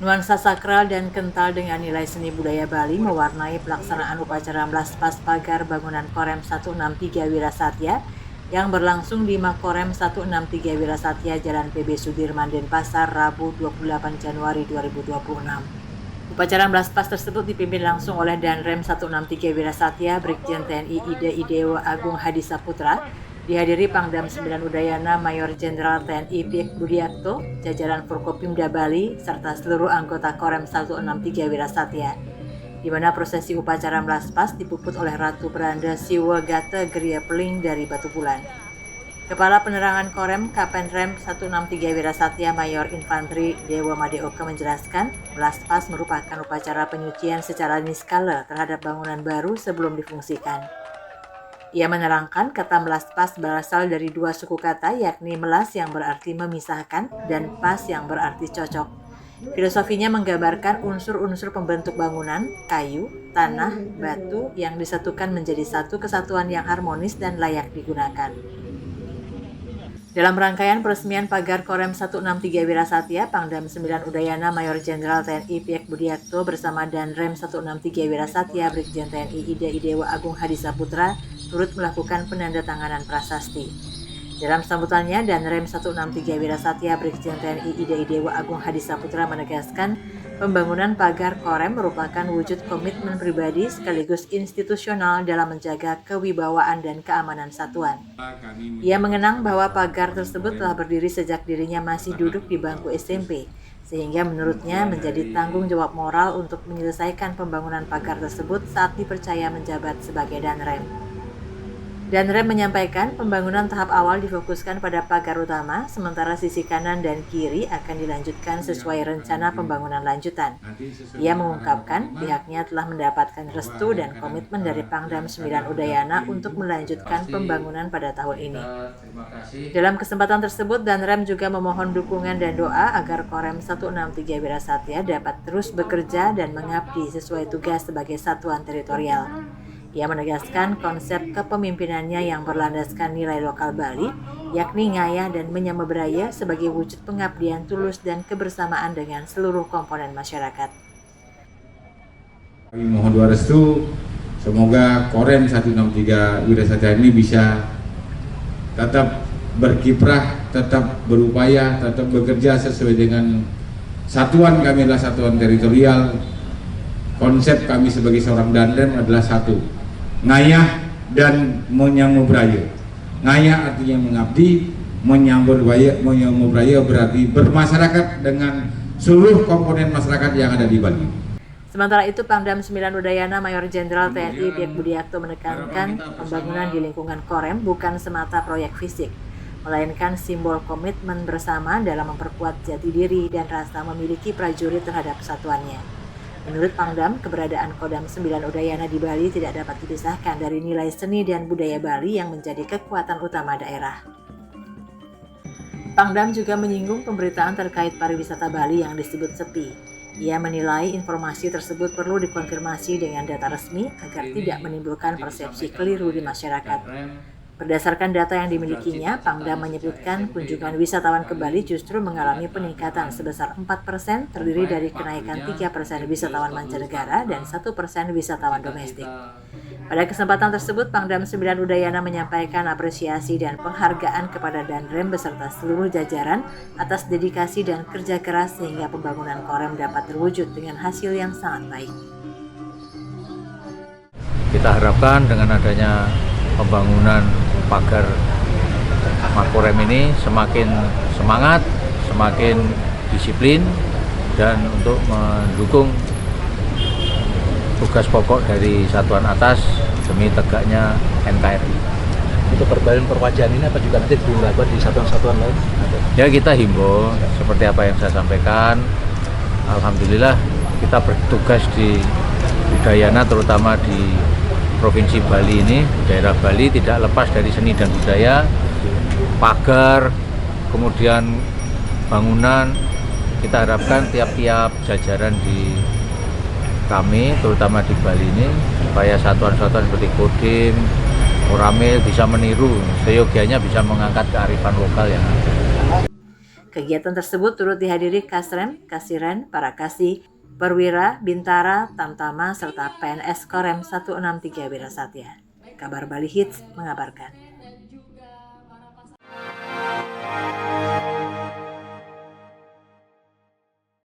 Nuansa sakral dan kental dengan nilai seni budaya Bali mewarnai pelaksanaan upacara Mlaspas Pagar Bangunan Korem 163 Wirasatya yang berlangsung di Makorem 163 Wirasatya Jalan PB Sudirman Denpasar, Rabu 28 Januari 2026. Upacara Mlaspas tersebut dipimpin langsung oleh Danrem 163 Wirasatya Brigjen TNI Ide Idewo Agung Hadi Saputra, dihadiri Pangdam 9 Udayana Mayor Jenderal TNI Piek Budiakto, jajaran Forkopimda Bali, serta seluruh anggota Korem 163 Wirasatya, di mana prosesi upacara Mlaspas dipuput oleh Ratu Beranda Siwa Gata Geria Peling dari Batu Bulan. Kepala Penerangan Korem Kapen Rem 163 Wirasatya Mayor Infanteri Dewa Madeoka menjelaskan, Mlaspas merupakan upacara penyucian secara niskala terhadap bangunan baru sebelum difungsikan. Ia menerangkan kata Mlaspas berasal dari dua suku kata, yakni melas yang berarti memisahkan dan pas yang berarti cocok. Filosofinya menggambarkan unsur-unsur pembentuk bangunan, kayu, tanah, batu yang disatukan menjadi satu kesatuan yang harmonis dan layak digunakan. Dalam rangkaian peresmian pagar Korem 163 Wirasatya, Pangdam 9 Udayana Mayor Jenderal TNI Piek Budiakto bersama Danrem 163 Wirasatya Brigjen TNI Ide Idewo Agung Hadi Saputra turut melakukan penandatanganan prasasti. Dalam sambutannya, Danrem 163 Wirasatya Brigjen TNI Ide Idewo Agung Hadi Saputra menegaskan pembangunan pagar Korem merupakan wujud komitmen pribadi sekaligus institusional dalam menjaga kewibawaan dan keamanan satuan. Ia mengenang bahwa pagar tersebut telah berdiri sejak dirinya masih duduk di bangku SMP, sehingga menurutnya menjadi tanggung jawab moral untuk menyelesaikan pembangunan pagar tersebut saat dipercaya menjabat sebagai Danrem. Danrem menyampaikan pembangunan tahap awal difokuskan pada pagar utama, sementara sisi kanan dan kiri akan dilanjutkan sesuai rencana pembangunan lanjutan. Ia mengungkapkan pihaknya telah mendapatkan restu dan komitmen dari Pangdam 9 Udayana untuk melanjutkan pembangunan pada tahun ini. Dalam kesempatan tersebut, Danrem juga memohon dukungan dan doa agar Korem 163 Wirasatya dapat terus bekerja dan mengabdi sesuai tugas sebagai satuan teritorial. Ia menegaskan konsep kepemimpinannya yang berlandaskan nilai lokal Bali, yakni ngayah dan menyamebraya sebagai wujud pengabdian tulus dan kebersamaan dengan seluruh komponen masyarakat. Kami mohon doa restu, semoga Korem 163 Wirasatya ini bisa tetap berkiprah, tetap berupaya, tetap bekerja sesuai dengan satuan kami adalah satuan teritorial. Konsep kami sebagai seorang Danrem adalah satu, ngayah dan menyamubraya. Ngayah artinya mengabdi, menyamubraya berarti bermasyarakat dengan seluruh komponen masyarakat yang ada di Bali. Sementara itu, Pangdam 9 Udayana Mayor Jenderal TNI Piek Budiakto menekankan pembangunan di lingkungan Korem bukan semata proyek fisik, melainkan simbol komitmen bersama dalam memperkuat jati diri dan rasa memiliki prajurit terhadap kesatuannya. Menurut Pangdam, keberadaan Kodam 9 Udayana di Bali tidak dapat dipisahkan dari nilai seni dan budaya Bali yang menjadi kekuatan utama daerah. Pangdam juga menyinggung pemberitaan terkait pariwisata Bali yang disebut sepi. Ia menilai informasi tersebut perlu dikonfirmasi dengan data resmi agar tidak menimbulkan persepsi keliru di masyarakat. Berdasarkan data yang dimilikinya, Pangdam menyebutkan kunjungan wisatawan ke Bali justru mengalami peningkatan sebesar 4%, terdiri dari kenaikan 3% wisatawan mancanegara dan 1% wisatawan domestik. Pada kesempatan tersebut, Pangdam 9 Udayana menyampaikan apresiasi dan penghargaan kepada Danrem beserta seluruh jajaran atas dedikasi dan kerja keras sehingga pembangunan Korem dapat terwujud dengan hasil yang sangat baik. Kita harapkan dengan adanya pembangunan pagar Makorem ini semakin semangat, semakin disiplin, dan untuk mendukung tugas pokok dari satuan atas demi tegaknya NKRI. Untuk perbaikan perwajahan ini apa juga nanti dilakukan di satuan-satuan lain? Ya, kita himbau seperti apa yang saya sampaikan. Alhamdulillah kita bertugas di Udayana, terutama di Provinsi Bali ini, daerah Bali tidak lepas dari seni dan budaya, pagar, kemudian bangunan. Kita harapkan tiap-tiap jajaran di kami, terutama di Bali ini, supaya satuan-satuan seperti Kodim, Koramil bisa meniru, seyogianya bisa mengangkat kearifan lokal yang ada. Kegiatan tersebut turut dihadiri Kasrem, Kasiren, para Kasih, Perwira, Bintara, Tamtama, serta PNS Korem 163 Wirasatya. Kabar Bali Hits mengabarkan.